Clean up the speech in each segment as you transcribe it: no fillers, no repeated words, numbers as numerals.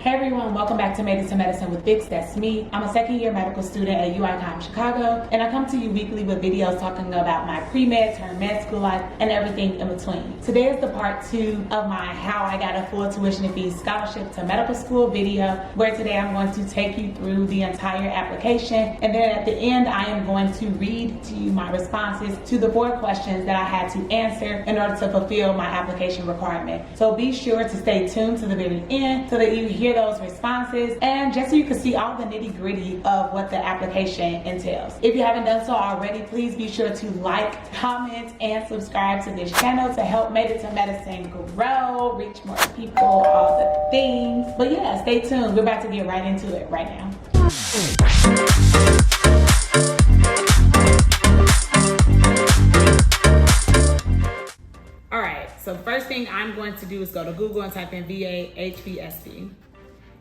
Hey everyone, welcome back to Made It to Medicine with Vix. That's me. I'm a second year medical student at UICOM Chicago, and I come to you weekly with videos talking about my pre-med, term med school life, and everything in between. Today is the part 2 of my How I Got a Full Tuition and Fees Scholarship to Medical School video, where today I'm going to take you through the entire application, and then at the end I am going to read to you my responses to the 4 questions that I had to answer in order to fulfill my application requirement. So be sure to stay tuned to the very end so that you hear those responses and just so you can see all the nitty-gritty of what the application entails. If you haven't done so already, please be sure to like, comment, and subscribe to this channel to help Made It to Medicine grow, reach more people, all the things. But yeah, stay tuned. We're about to get right into it right now. Alright, so the first thing I'm going to do is go to Google and type in VA HPSP.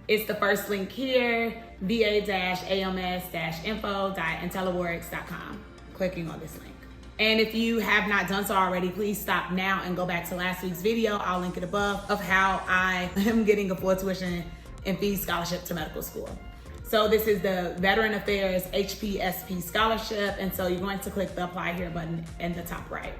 It's the first link here, va-ams-info.intelliworks.com. Clicking on this link. And if you have not done so already, please stop now and go back to last week's video. I'll link it above of how I am getting a full tuition and fees scholarship to medical school. So this is the Veteran Affairs HPSP scholarship. And so you're going to click the apply here button in the top right.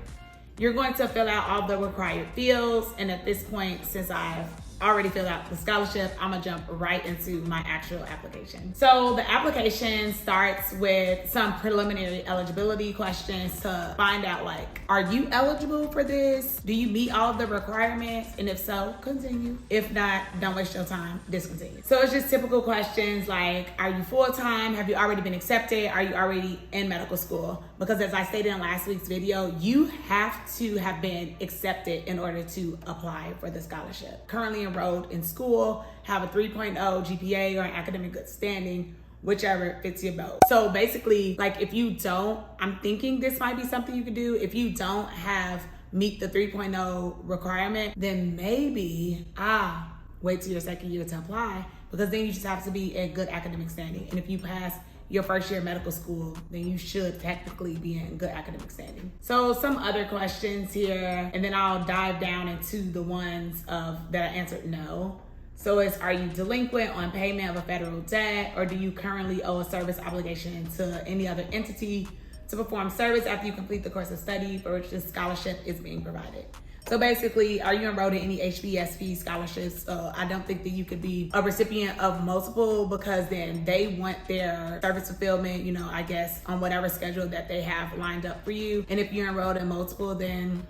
You're going to fill out all the required fields. And at this point, since I've already filled out the scholarship, I'm gonna jump right into my actual application. So the application starts with some preliminary eligibility questions to find out, like, are you eligible for this? Do you meet all of the requirements? And if so, continue. If not, don't waste your time, discontinue. So it's just typical questions like, are you full-time? Have you already been accepted? Are you already in medical school? Because as I stated in last week's video, you have to have been accepted in order to apply for the scholarship. Currently enrolled in school, have a 3.0 GPA or an academic good standing, whichever fits your boat. So basically, like, if you don't, I'm thinking this might be something you could do. If you don't meet the 3.0 requirement, then maybe wait till your second year to apply, because then you just have to be in good academic standing. And if you pass your first year of medical school, then you should technically be in good academic standing. So some other questions here, and then I'll dive down into the ones that I answered no. So it's, are you delinquent on payment of a federal debt, or do you currently owe a service obligation to any other entity to perform service after you complete the course of study for which this scholarship is being provided? So basically, are you enrolled in any HPSP scholarships? So I don't think that you could be a recipient of multiple, because then they want their service fulfillment, I guess, on whatever schedule that they have lined up for you. And if you're enrolled in multiple, then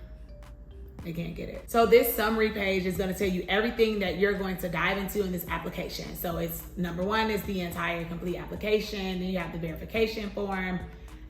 they can't get it. So this summary page is gonna tell you everything that you're going to dive into in this application. So it's number 1 is the entire complete application. Then you have the verification form,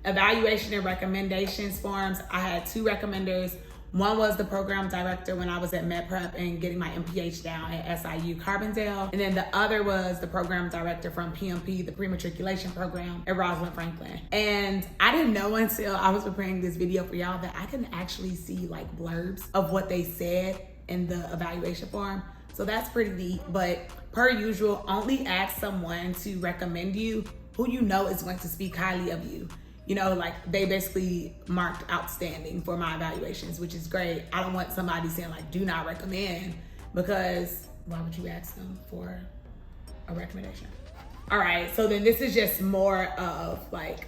evaluation and recommendations forms. I had 2 recommenders. One was the program director when I was at MedPrep and getting my MPH down at SIU Carbondale. And then the other was the program director from PMP, the pre-matriculation program at Rosalind Franklin. And I didn't know until I was preparing this video for y'all that I can actually see like blurbs of what they said in the evaluation form. So that's pretty neat, but per usual, only ask someone to recommend you who you know is going to speak highly of you. Like they basically marked outstanding for my evaluations, which is great. I don't want somebody saying like, do not recommend, because why would you ask them for a recommendation? All right, so then this is just more of like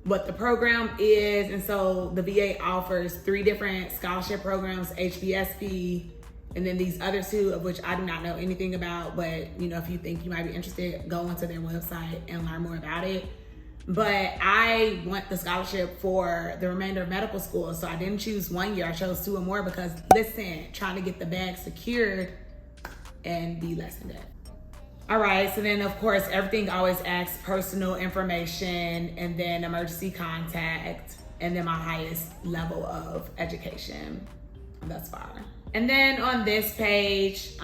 what the program is. And so the VA offers 3 different scholarship programs, HPSP, and then these other 2 of which I do not know anything about, but if you think you might be interested, go onto their website and learn more about it. But I want the scholarship for the remainder of medical school. So I didn't choose 1 year, I chose 2 or more, because listen, trying to get the bag secured and be less than that. All right, so then of course, everything always asks personal information, and then emergency contact, and then my highest level of education thus far. And then on this page,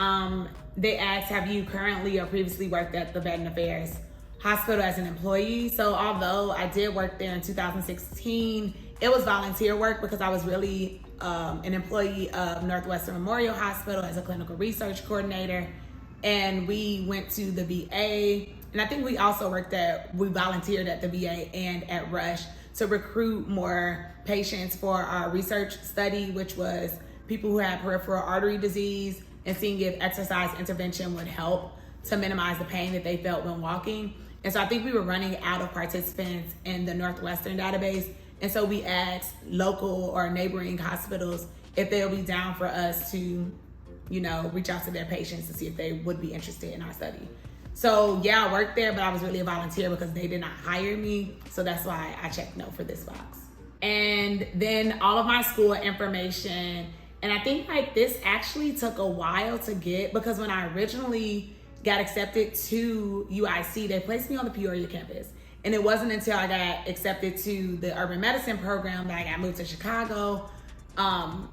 they ask, have you currently or previously worked at the Veteran Affairs Hospital as an employee? So although I did work there in 2016, it was volunteer work because I was really an employee of Northwestern Memorial Hospital as a clinical research coordinator. And we went to the VA, and I think we also we volunteered at the VA and at Rush to recruit more patients for our research study, which was people who had peripheral artery disease, and seeing if exercise intervention would help. to minimize the pain that they felt when walking. And so I think we were running out of participants in the Northwestern database. And so we asked local or neighboring hospitals if they'll be down for us to, reach out to their patients to see if they would be interested in our study. So yeah, I worked there, but I was really a volunteer because they did not hire me. So that's why I checked no for this box. And then all of my school information. And I think this actually took a while to get, because when I originally got accepted to UIC, they placed me on the Peoria campus. And it wasn't until I got accepted to the urban medicine program that I got moved to Chicago. And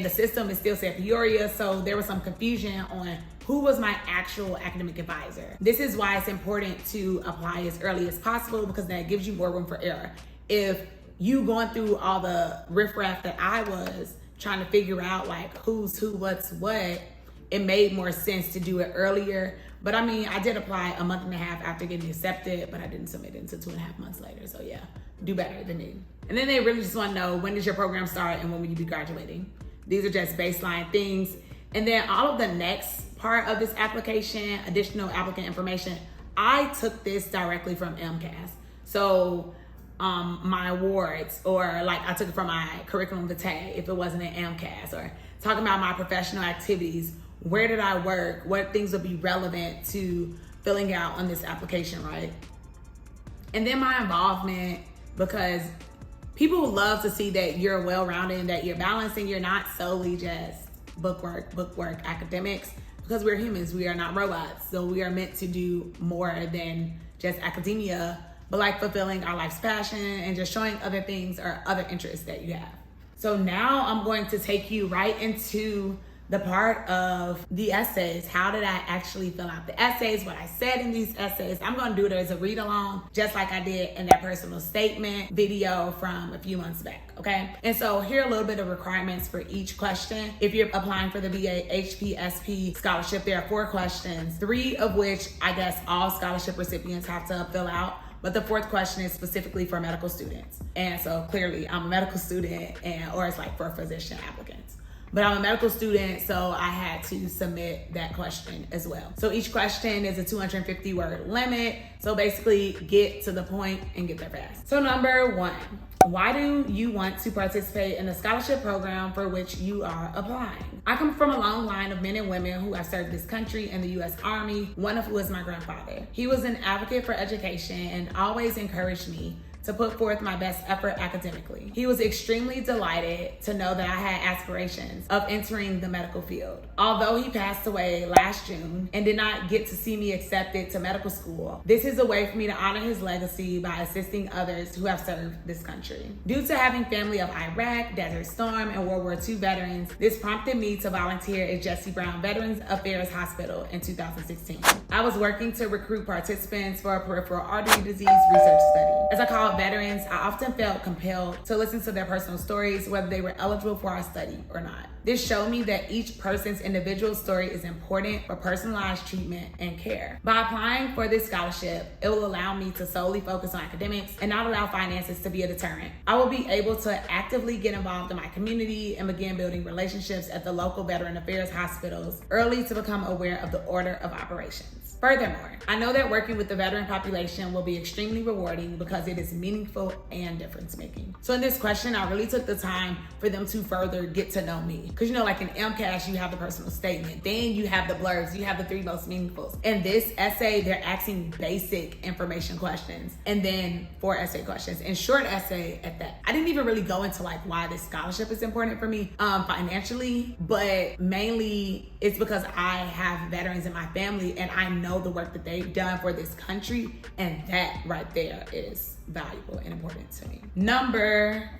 the system is still said Peoria, so there was some confusion on who was my actual academic advisor. This is why it's important to apply as early as possible, because that gives you more room for error. If you going through all the riffraff that I was trying to figure out who's who, what's what, it made more sense to do it earlier. But I mean, I did apply a month and a half after getting accepted, but I didn't submit it until 2.5 months later. So yeah, do better than me. And then they really just want to know, when does your program start and when will you be graduating? These are just baseline things. And then all of the next part of this application, additional applicant information, I took this directly from MCAS. So my awards, or I took it from my curriculum vitae if it wasn't an MCAS, or talking about my professional activities. Where did I work? What things would be relevant to filling out on this application, right? And then my involvement, because people love to see that you're well-rounded and that you're balanced and you're not solely just bookwork, academics, because we're humans, we are not robots. So we are meant to do more than just academia, but fulfilling our life's passion and just showing other things or other interests that you have. So now I'm going to take you right into the part of the essays. How did I actually fill out the essays? What I said in these essays. I'm going to do it as a read along, just like I did in that personal statement video from a few months back, okay? And so here are a little bit of requirements for each question. If you're applying for the VA HPSP scholarship, there are 4 questions, 3 of which I guess all scholarship recipients have to fill out. But the 4th question is specifically for medical students. And so clearly I'm a medical student, or it's for physician applicants. But I'm a medical student, so I had to submit that question as well. So each question is a 250 word limit. So basically get to the point and get there fast. So number 1, why do you want to participate in the scholarship program for which you are applying? I come from a long line of men and women who have served this country in the U.S. Army, one of who is my grandfather. He was an advocate for education and always encouraged me to put forth my best effort academically. He was extremely delighted to know that I had aspirations of entering the medical field. Although he passed away last June and did not get to see me accepted to medical school, this is a way for me to honor his legacy by assisting others who have served this country. Due to having family of Iraq, Desert Storm, and World War II veterans, this prompted me to volunteer at Jesse Brown Veterans Affairs Hospital in 2016. I was working to recruit participants for a peripheral artery disease research study. As I called veterans, I often felt compelled to listen to their personal stories, whether they were eligible for our study or not. This showed me that each person's individual story is important for personalized treatment and care. By applying for this scholarship, it will allow me to solely focus on academics and not allow finances to be a deterrent. I will be able to actively get involved in my community and begin building relationships at the local veteran affairs hospitals early to become aware of the order of operations. Furthermore, I know that working with the veteran population will be extremely rewarding because it is meaningful and difference making. So in this question, I really took the time for them to further get to know me. Because like in MCAS, you have the personal statement, then you have the blurbs, you have the 3 most meaningfuls. In this essay, they're asking basic information questions and then 4 essay questions and short essay at that. I didn't even really go into why this scholarship is important for me financially, but mainly it's because I have veterans in my family and I know the work that they've done for this country, and that right there is valuable and important to me. Number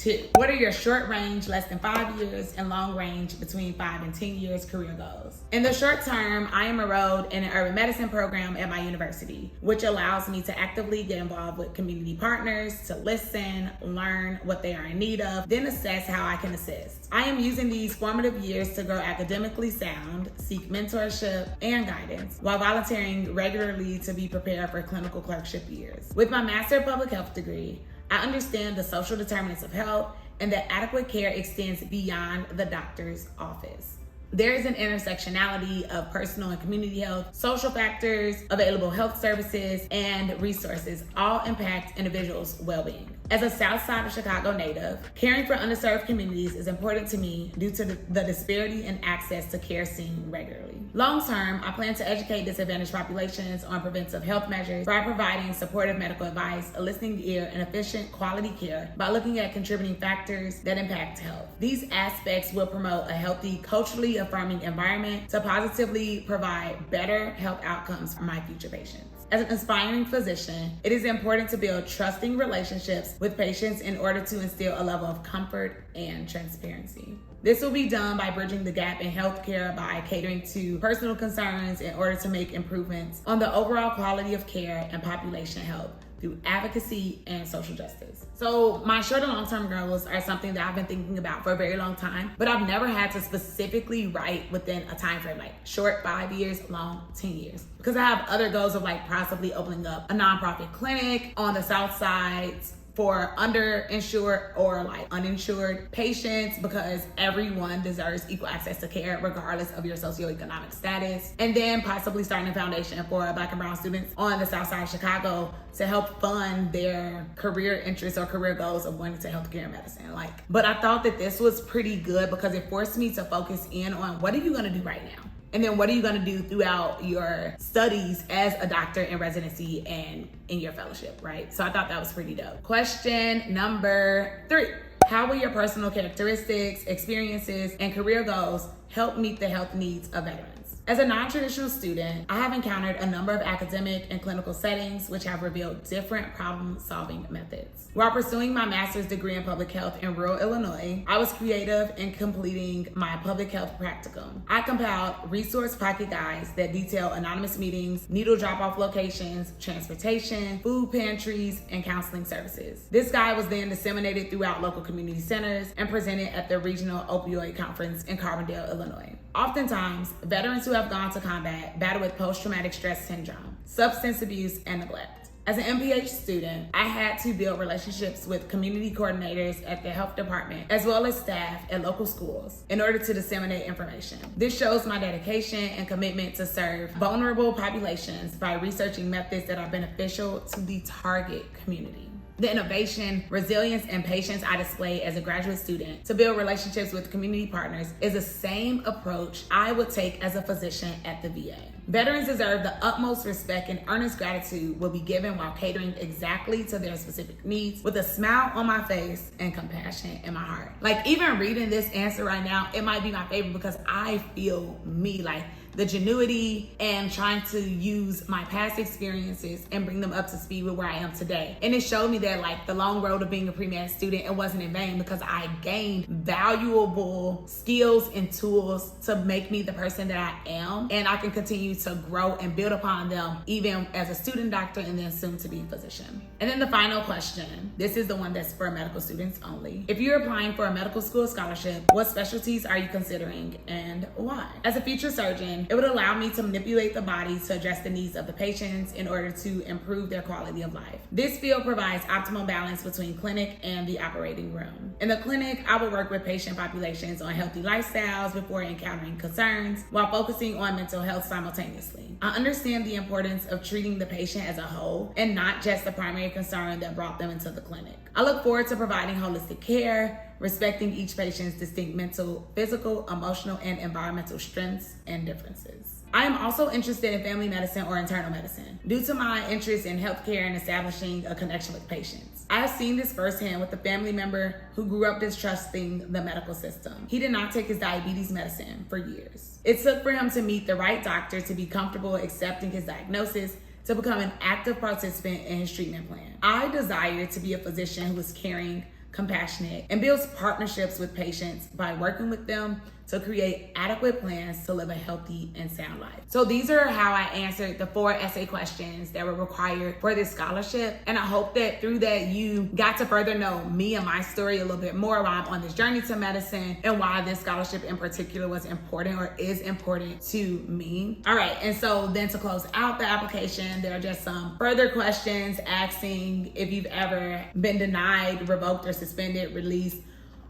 2, what are your short range, less than 5 years, and long range, between 5 and 10 years career goals? In the short term, I am enrolled in an urban medicine program at my university, which allows me to actively get involved with community partners, to listen, learn what they are in need of, then assess how I can assist. I am using these formative years to grow academically sound, seek mentorship and guidance, while volunteering regularly to be prepared for clinical clerkship years. With my Master of Public Health degree, I understand the social determinants of health and that adequate care extends beyond the doctor's office. There is an intersectionality of personal and community health, social factors, available health services, and resources all impact individuals' well-being. As a South Side of Chicago native, caring for underserved communities is important to me due to the disparity in access to care seen regularly. Long term, I plan to educate disadvantaged populations on preventive health measures by providing supportive medical advice, a listening ear, and efficient quality care by looking at contributing factors that impact health. These aspects will promote a healthy, culturally affirming environment to positively provide better health outcomes for my future patients. As an aspiring physician, it is important to build trusting relationships with patients in order to instill a level of comfort and transparency. This will be done by bridging the gap in healthcare by catering to personal concerns in order to make improvements on the overall quality of care and population health through advocacy and social justice. So my short and long-term goals are something that I've been thinking about for a very long time, but I've never had to specifically write within a time frame, like short 5 years, long 10 years. Because I have other goals of like possibly opening up a nonprofit clinic on the South Side for underinsured or like uninsured patients, because everyone deserves equal access to care regardless of your socioeconomic status. And then possibly starting a foundation for Black and brown students on the South Side of Chicago to help fund their career interests or career goals of wanting to healthcare and medicine. But I thought that this was pretty good because it forced me to focus in on what are you gonna do right now? And then what are you gonna do throughout your studies as a doctor in residency and in your fellowship, right? So I thought that was pretty dope. Question number 3. How will your personal characteristics, experiences, and career goals help meet the health needs of veterans? As a non-traditional student, I have encountered a number of academic and clinical settings which have revealed different problem-solving methods. While pursuing my master's degree in public health in rural Illinois, I was creative in completing my public health practicum. I compiled resource pocket guides that detail anonymous meetings, needle drop-off locations, transportation, food pantries, and counseling services. This guide was then disseminated throughout local community centers and presented at the Regional Opioid Conference in Carbondale, Illinois. Oftentimes, veterans who have gone to combat battle with post-traumatic stress syndrome, substance abuse, and neglect. As an MPH student, I had to build relationships with community coordinators at the health department, as well as staff at local schools, in order to disseminate information. This shows my dedication and commitment to serve vulnerable populations by researching methods that are beneficial to the target community. The innovation, resilience, and patience I displayed as a graduate student to build relationships with community partners is the same approach I would take as a physician at the VA. Veterans deserve the utmost respect, and earnest gratitude will be given while catering exactly to their specific needs with a smile on my face and compassion in my heart. Like, even reading this answer right now, it might be my favorite because I feel me, like the genuity and trying to use my past experiences and bring them up to speed with where I am today. And it showed me that like the long road of being a pre-med student, it wasn't in vain because I gained valuable skills and tools to make me the person that I am. And I can continue to grow and build upon them even as a student doctor and then soon to be physician. And then the final question, this is the one that's for medical students only. If you're applying for a medical school scholarship, what specialties are you considering and why? As a future surgeon, it would allow me to manipulate the body to address the needs of the patients in order to improve their quality of life. This field provides optimal balance between clinic and the operating room. In the clinic, I will work with patient populations on healthy lifestyles before encountering concerns while focusing on mental health simultaneously. I understand the importance of treating the patient as a whole and not just the primary concern that brought them into the clinic. I look forward to providing holistic care, respecting each patient's distinct mental, physical, emotional, and environmental strengths and differences. I am also interested in family medicine or internal medicine due to my interest in healthcare and establishing a connection with patients. I have seen this firsthand with a family member who grew up distrusting the medical system. He did not take his diabetes medicine for years. It took for him to meet the right doctor to be comfortable accepting his diagnosis, to become an active participant in his treatment plan. I desire to be a physician who is caring, compassionate, and builds partnerships with patients by working with them to create adequate plans to live a healthy and sound life. So these are how I answered the 4 essay questions that were required for this scholarship. And I hope that through that you got to further know me and my story a little bit more, why I'm on this journey to medicine and why this scholarship in particular was important or is important to me. All right, and so then to close out the application, there are just some further questions asking if you've ever been denied, revoked, or suspended, released,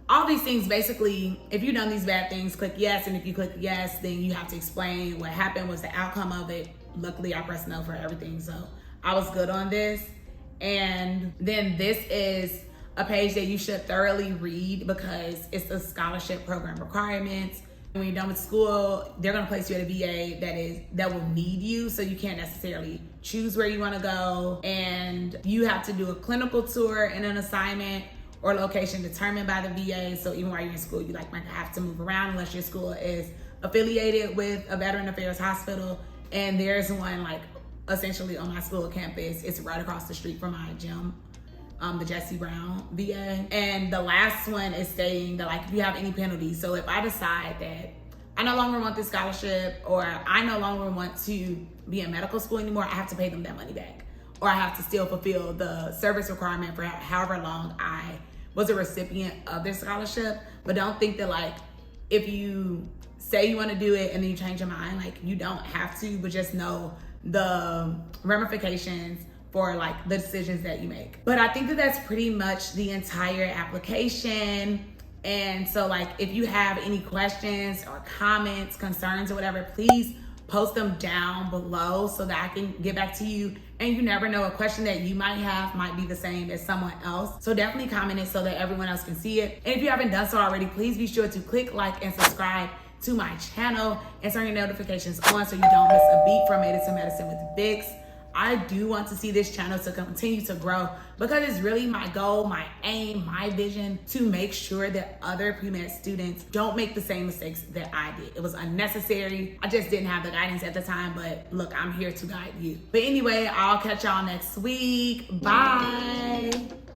all these things, basically, if you've done these bad things, click yes. And if you click yes, then you have to explain what happened, what's the outcome of it. Luckily, I pressed no for everything, so I was good on this. And then this is a page that you should thoroughly read because it's the scholarship program requirements. When you're done with school, they're gonna place you at a VA that will need you, so you can't necessarily choose where you wanna go. And you have to do a clinical tour and an assignment or location determined by the VA. So even while you're in school, you might have to move around unless your school is affiliated with a Veteran Affairs hospital. And there's one essentially on my school campus. It's right across the street from my gym, the Jesse Brown VA. And the last one is stating that if you have any penalties. So if I decide that I no longer want this scholarship, or I no longer want to be in medical school anymore, I have to pay them that money back. Or I have to still fulfill the service requirement for however long I was a recipient of this scholarship. But don't think that if you say you want to do it and then you change your mind, you don't have to, but just know the ramifications for the decisions that you make. But I think that that's pretty much the entire application. And so if you have any questions or comments, concerns or whatever, please post them down below so that I can get back to you. And you never know, a question that you might have might be the same as someone else. So definitely comment it so that everyone else can see it. And if you haven't done so already, please be sure to click like and subscribe to my channel and turn your notifications on so you don't miss a beat from Made It to Medicine with Vix. I do want to see this channel to continue to grow because it's really my goal, my aim, my vision to make sure that other pre-med students don't make the same mistakes that I did. It was unnecessary. I just didn't have the guidance at the time, but look, I'm here to guide you. But anyway, I'll catch y'all next week. Bye.